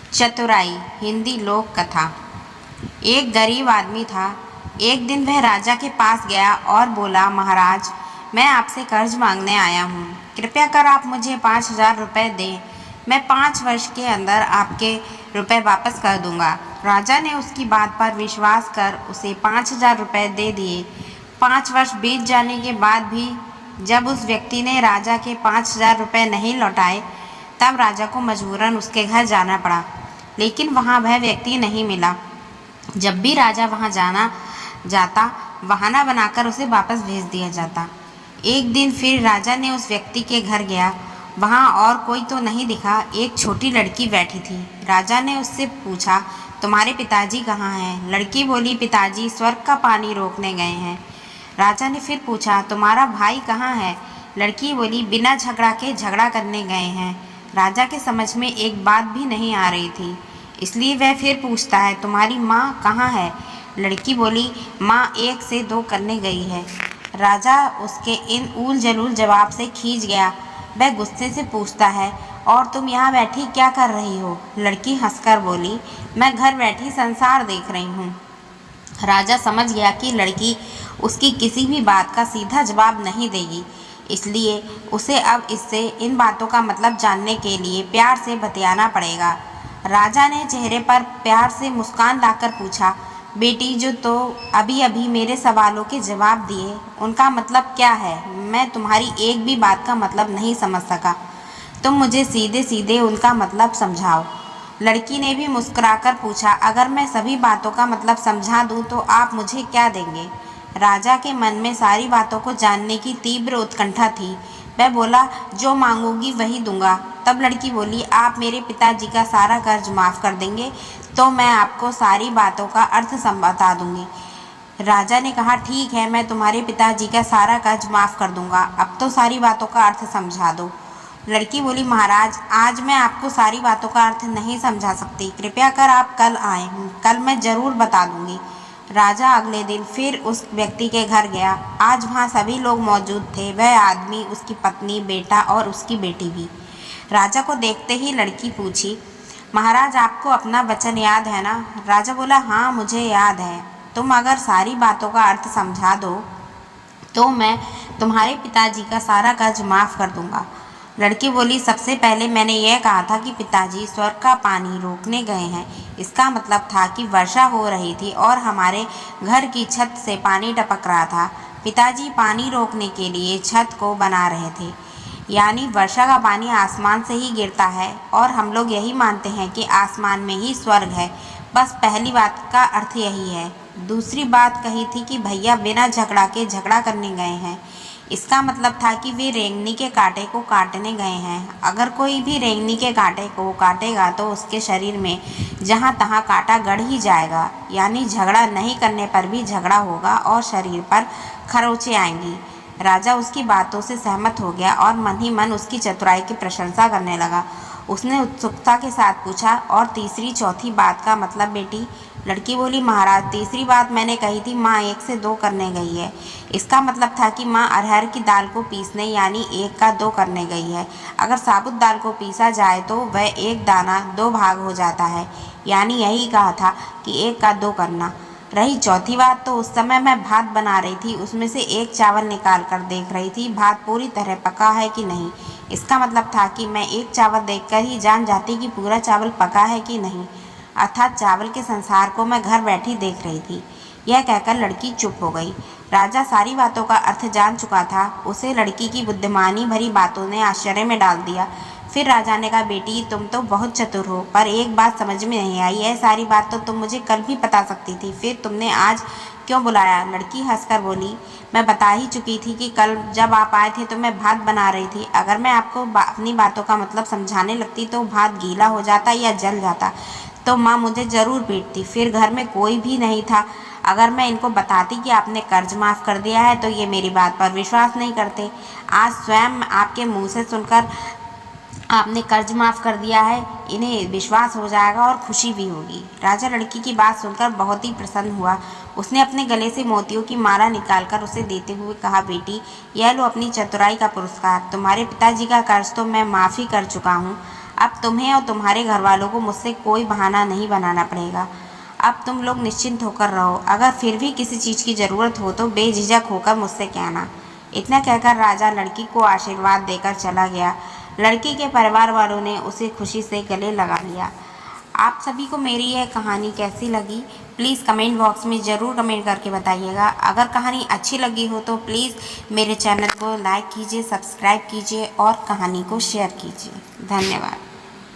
चतुराई हिंदी लोक कथा। एक गरीब आदमी था। एक दिन वह राजा के पास गया और बोला, महाराज, मैं आपसे कर्ज मांगने आया हूँ। कृपया कर आप मुझे 5,000 रुपये दें। मैं 5 वर्ष के अंदर आपके रुपए वापस कर दूंगा। राजा ने उसकी बात पर विश्वास कर उसे 5,000 रुपये दे दिए। 5 वर्ष बीत जाने के बाद भी जब उस व्यक्ति ने राजा के 5,000 रुपये नहीं लौटाए, तब राजा को मजबूरन उसके घर जाना पड़ा, लेकिन वहाँ वह व्यक्ति नहीं मिला। जब भी राजा वहाँ जाता, बहाना बनाकर उसे वापस भेज दिया जाता। एक दिन फिर राजा ने उस व्यक्ति के घर गया। वहाँ और कोई तो नहीं दिखा, एक छोटी लड़की बैठी थी। राजा ने उससे पूछा, तुम्हारे पिताजी कहाँ हैं? लड़की बोली, पिताजी स्वर्ग का पानी रोकने गए हैं। राजा ने फिर पूछा, तुम्हारा भाई कहाँ है? लड़की बोली, बिना झगड़ा के झगड़ा करने गए हैं। राजा के समझ में एक बात भी नहीं आ रही थी, इसलिए वह फिर पूछता है, तुम्हारी माँ कहाँ है? लड़की बोली, माँ 1 से 2 करने गई है। राजा उसके इन ऊल जलूल जवाब से खींच गया। वह गुस्से से पूछता है, और तुम यहाँ बैठी क्या कर रही हो? लड़की हंसकर बोली, मैं घर बैठी संसार देख रही हूँ। राजा समझ गया कि लड़की उसकी किसी भी बात का सीधा जवाब नहीं देगी, इसलिए उसे अब इससे इन बातों का मतलब जानने के लिए प्यार से बतियाना पड़ेगा। राजा ने चेहरे पर प्यार से मुस्कान लाकर पूछा, बेटी, जो तो अभी अभी मेरे सवालों के जवाब दिए, उनका मतलब क्या है? मैं तुम्हारी एक भी बात का मतलब नहीं समझ सका। तुम मुझे सीधे सीधे उनका मतलब समझाओ। लड़की ने भी मुस्कुराकर पूछा, अगर मैं सभी बातों का मतलब समझा दूं तो आप मुझे क्या देंगे? राजा के मन में सारी बातों को जानने की तीव्र उत्कंठा थी। वह बोला, जो मांगोगी वही दूंगा। तब लड़की बोली, आप मेरे पिताजी का सारा कर्ज माफ़ कर देंगे तो मैं आपको सारी बातों का अर्थ बता दूंगी। राजा ने कहा, ठीक है, मैं तुम्हारे पिताजी का सारा कर्ज माफ़ कर दूंगा। अब तो सारी बातों का अर्थ समझा दो। लड़की बोली, महाराज, आज मैं आपको सारी बातों का अर्थ नहीं समझा सकती। कृपया कर आप कल आएं, कल मैं ज़रूर बता दूंगी। राजा अगले दिन फिर उस व्यक्ति के घर गया। आज वहाँ सभी लोग मौजूद थे, वह आदमी, उसकी पत्नी, बेटा और उसकी बेटी भी। राजा को देखते ही लड़की पूछी, महाराज, आपको अपना वचन याद है ना? राजा बोला, हाँ, मुझे याद है। तुम अगर सारी बातों का अर्थ समझा दो तो मैं तुम्हारे पिताजी का सारा कर्ज माफ़ कर दूंगा। लड़की बोली, सबसे पहले मैंने यह कहा था कि पिताजी स्वर्ग का पानी रोकने गए हैं। इसका मतलब था कि वर्षा हो रही थी और हमारे घर की छत से पानी टपक रहा था। पिताजी पानी रोकने के लिए छत को बना रहे थे, यानी वर्षा का पानी आसमान से ही गिरता है और हम लोग यही मानते हैं कि आसमान में ही स्वर्ग है। बस पहली बात का अर्थ यही है। दूसरी बात कही थी कि भैया बिना झगड़ा के झगड़ा करने गए हैं। इसका मतलब था कि वे रेंगनी के कांटे को काटने गए हैं। अगर कोई भी रेंगनी के कांटे को काटेगा तो उसके शरीर में जहाँ तहाँ कांटा गड़ ही जाएगा, यानी झगड़ा नहीं करने पर भी झगड़ा होगा और शरीर पर खरोंचें आएंगी। राजा उसकी बातों से सहमत हो गया और मन ही मन उसकी चतुराई की प्रशंसा करने लगा। उसने उत्सुकता के साथ पूछा, और तीसरी चौथी बात का मतलब बेटी? लड़की बोली, महाराज, तीसरी बात मैंने कही थी, माँ 1 से 2 करने गई है। इसका मतलब था कि माँ अरहर की दाल को पीसने, यानी 1 का 2 करने गई है। अगर साबुत दाल को पीसा जाए तो वह 1 दाना 2 भाग हो जाता है, यानी यही कहा था कि 1 का 2 करना। रही चौथी बात, तो उस समय मैं भात बना रही थी, उसमें से 1 चावल निकाल कर देख रही थी भात पूरी तरह पका है कि नहीं। इसका मतलब था कि मैं 1 चावल देखकर ही जान जाती कि पूरा चावल पका है कि नहीं, अर्थात चावल के संसार को मैं घर बैठी देख रही थी। यह कहकर लड़की चुप हो गई। राजा सारी बातों का अर्थ जान चुका था। उसे लड़की की बुद्धिमानी भरी बातों ने आश्चर्य में डाल दिया। फिर राजा ने कहा, बेटी, तुम तो बहुत चतुर हो, पर एक बात समझ में नहीं आई। यह सारी बात तो तुम मुझे कल भी बता सकती थी, फिर तुमने आज क्यों बुलाया? लड़की हंसकर बोली, मैं बता ही चुकी थी कि कल जब आप आए थे तो मैं भात बना रही थी। अगर मैं आपको अपनी बातों का मतलब समझाने लगती तो भात गीला हो जाता या जल जाता, तो माँ मुझे ज़रूर पीटती। फिर घर में कोई भी नहीं था। अगर मैं इनको बताती कि आपने कर्ज माफ़ कर दिया है तो ये मेरी बात पर विश्वास नहीं करते। आज स्वयं आपके मुंह से सुनकर आपने कर्ज माफ़ कर दिया है, इन्हें विश्वास हो जाएगा और खुशी भी होगी। राजा लड़की की बात सुनकर बहुत ही प्रसन्न हुआ। उसने अपने गले से मोतियों की माला निकालकर उसे देते हुए कहा, बेटी, यह लो अपनी चतुराई का पुरस्कार। तुम्हारे पिताजी का कर्ज तो मैं माफ़ी कर चुका हूँ। अब तुम्हें और तुम्हारे घर वालों को मुझसे कोई बहाना नहीं बनाना पड़ेगा। अब तुम लोग निश्चिंत होकर रहो। अगर फिर भी किसी चीज़ की ज़रूरत हो तो बेझिझक होकर मुझसे कहना। इतना कहकर राजा लड़की को आशीर्वाद देकर चला गया। लड़की के परिवार वालों ने उसे खुशी से गले लगा लिया। आप सभी को मेरी यह कहानी कैसी लगी, प्लीज़ कमेंट बॉक्स में ज़रूर कमेंट करके बताइएगा। अगर कहानी अच्छी लगी हो तो प्लीज़ मेरे चैनल को लाइक कीजिए, सब्सक्राइब कीजिए और कहानी को शेयर कीजिए। धन्यवाद।